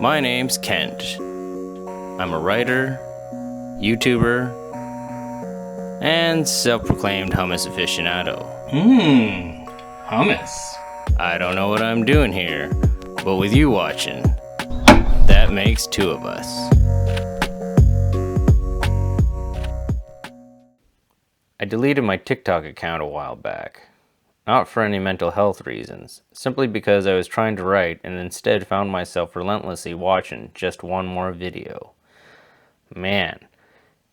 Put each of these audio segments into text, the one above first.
My name's Kent. I'm a writer, YouTuber, and self-proclaimed hummus aficionado. Hummus. I don't know what I'm doing here, but with you watching, that makes two of us. I deleted my TikTok account a while back. Not for any mental health reasons, simply because I was trying to write and instead found myself relentlessly watching just one more video. Man,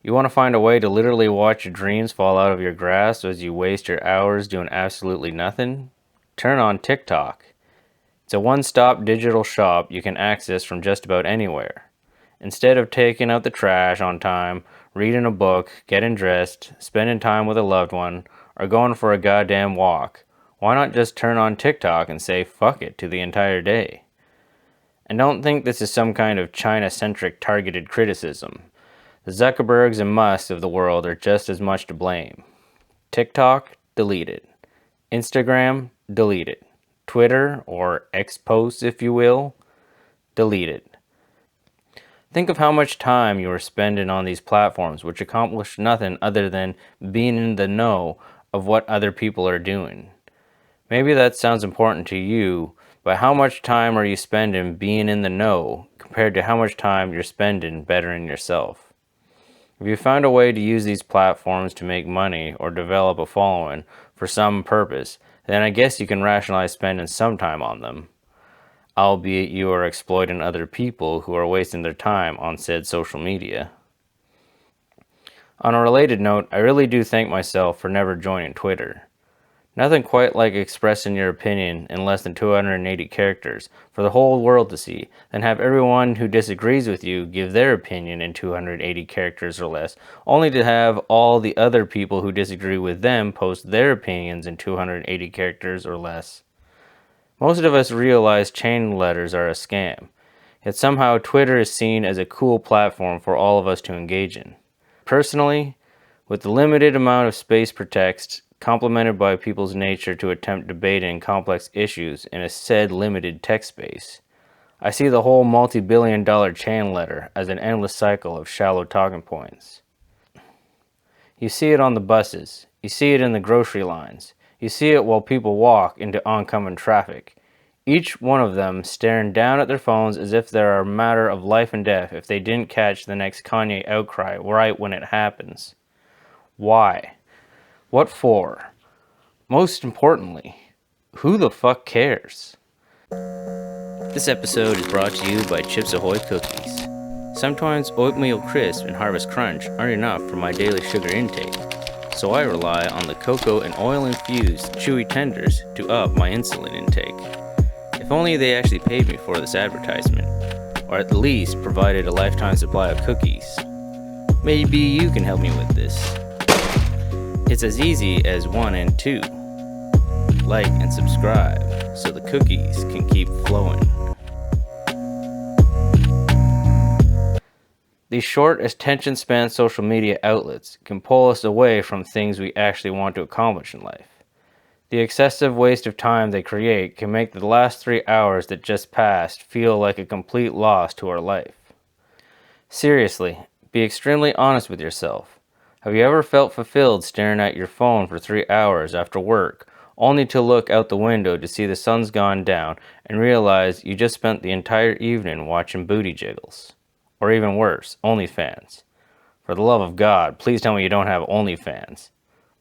you want to find a way to literally watch your dreams fall out of your grasp as you waste your hours doing absolutely nothing? Turn on TikTok. It's a one-stop digital shop you can access from just about anywhere. Instead of taking out the trash on time, reading a book, getting dressed, spending time with a loved one, or going for a goddamn walk, why not just turn on TikTok and say fuck it to the entire day? And don't think this is some kind of China-centric targeted criticism. The Zuckerbergs and Musks of the world are just as much to blame. TikTok, deleted. Instagram, deleted. Twitter, or X posts if you will, deleted. Think of how much time you are spending on these platforms which accomplish nothing other than being in the know of what other people are doing. Maybe that sounds important to you, but how much time are you spending being in the know compared to how much time you're spending bettering yourself? If you found a way to use these platforms to make money or develop a following for some purpose, then I guess you can rationalize spending some time on them. Albeit you are exploiting other people who are wasting their time on said social media. On a related note, I really do thank myself for never joining Twitter. Nothing quite like expressing your opinion in less than 280 characters for the whole world to see, then have everyone who disagrees with you give their opinion in 280 characters or less, only to have all the other people who disagree with them post their opinions in 280 characters or less. Most of us realize chain letters are a scam, yet somehow Twitter is seen as a cool platform for all of us to engage in. Personally, with the limited amount of space per text, complemented by people's nature to attempt debating complex issues in a said limited text space, I see the whole multi-billion-dollar chain letter as an endless cycle of shallow talking points. You see it on the buses, you see it in the grocery lines, you see it while people walk into oncoming traffic, each one of them staring down at their phones as if they're a matter of life and death if they didn't catch the next Kanye outcry right when it happens. Why? What for? Most importantly, who the fuck cares? This episode is brought to you by Chips Ahoy Cookies. Sometimes Oatmeal Crisp and Harvest Crunch aren't enough for my daily sugar intake, so I rely on the cocoa and oil-infused chewy tenders to up my insulin intake. If only they actually paid me for this advertisement, or at the least provided a lifetime supply of cookies. Maybe you can help me with this. It's as easy as 1 and 2. Like and subscribe so the cookies can keep flowing. These short attention span social media outlets can pull us away from things we actually want to accomplish in life. The excessive waste of time they create can make the last 3 hours that just passed feel like a complete loss to our life. Seriously, be extremely honest with yourself. Have you ever felt fulfilled staring at your phone for 3 hours after work, only to look out the window to see the sun's gone down and realize you just spent the entire evening watching booty jiggles? Or even worse, OnlyFans. For the love of God, please tell me you don't have OnlyFans.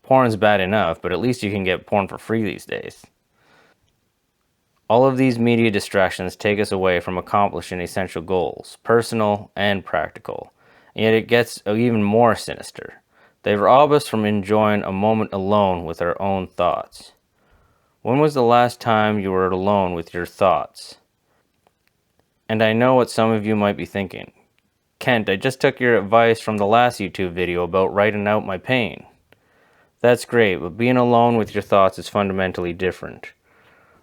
Porn's bad enough, but at least you can get porn for free these days. All of these media distractions take us away from accomplishing essential goals, personal and practical. And yet it gets even more sinister. They rob us from enjoying a moment alone with our own thoughts. When was the last time you were alone with your thoughts? And I know what some of you might be thinking. Kent, I just took your advice from the last YouTube video about writing out my pain. That's great, but being alone with your thoughts is fundamentally different.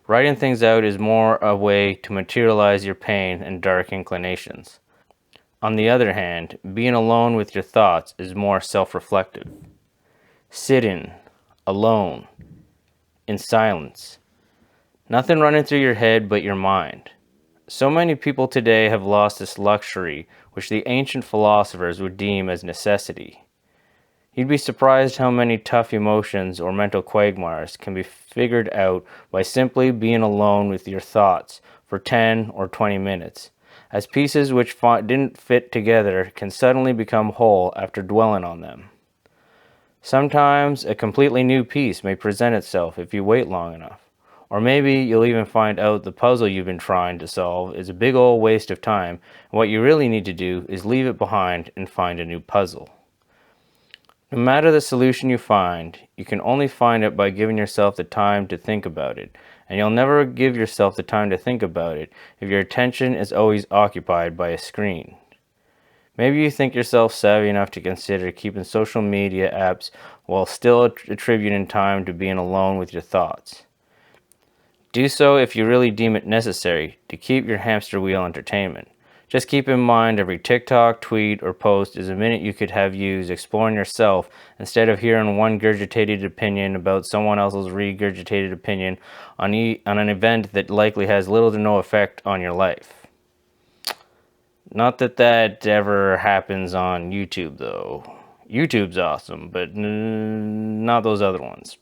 Writing things out is more a way to materialize your pain and dark inclinations. On the other hand, being alone with your thoughts is more self-reflective. Sitting, alone, in silence. Nothing running through your head but your mind. So many people today have lost this luxury, which the ancient philosophers would deem as necessity. You'd be surprised how many tough emotions or mental quagmires can be figured out by simply being alone with your thoughts for 10 or 20 minutes, as pieces which didn't fit together can suddenly become whole after dwelling on them. Sometimes a completely new piece may present itself if you wait long enough. Or maybe you'll even find out the puzzle you've been trying to solve is a big old waste of time, and what you really need to do is leave it behind and find a new puzzle. No matter the solution you find, you can only find it by giving yourself the time to think about it, and you'll never give yourself the time to think about it if your attention is always occupied by a screen. Maybe you think yourself savvy enough to consider keeping social media apps while still attributing time to being alone with your thoughts. Do so if you really deem it necessary to keep your hamster wheel entertainment. Just keep in mind every TikTok, tweet, or post is a minute you could have used exploring yourself instead of hearing one regurgitated opinion about someone else's regurgitated opinion on an event that likely has little to no effect on your life. Not that that ever happens on YouTube though. YouTube's awesome, but not those other ones.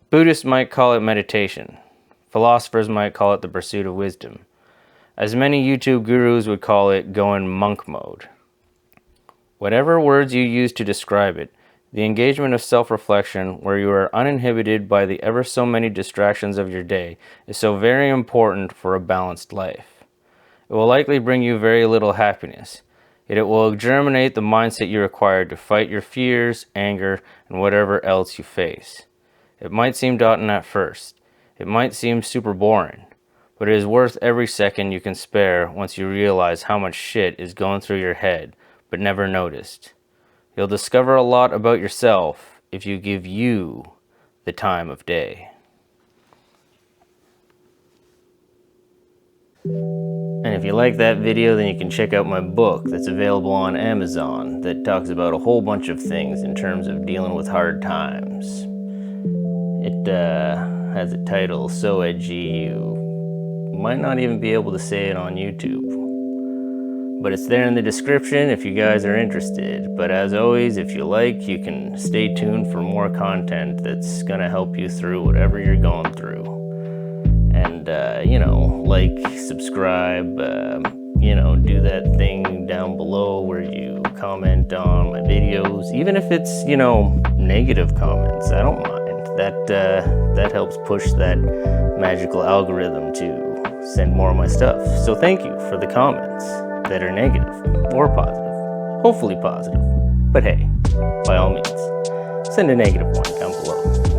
Buddhists might call it meditation. Philosophers might call it the pursuit of wisdom. As many YouTube gurus would call it going monk mode. Whatever words you use to describe it, the engagement of self-reflection where you are uninhibited by the ever so many distractions of your day is so very important for a balanced life. It will likely bring you very little happiness, yet it will germinate the mindset you require to fight your fears, anger, and whatever else you face. It might seem daunting at first. It might seem super boring. But it is worth every second you can spare once you realize how much shit is going through your head, but never noticed. You'll discover a lot about yourself if you give you the time of day. And if you like that video, then you can check out my book that's available on Amazon that talks about a whole bunch of things in terms of dealing with hard times. It has a title, So Edgy You might not even be able to say it on YouTube. But it's there in the description if you guys are interested. But as always, if you like, you can stay tuned for more content that's gonna help you through whatever you're going through. And, like, subscribe, do that thing down below where you comment on my videos. Even if it's, negative comments, I don't mind. That helps push that magical algorithm to send more of my stuff. So thank you for the comments that are negative or positive. Hopefully positive. But hey, by all means, send a negative one down below.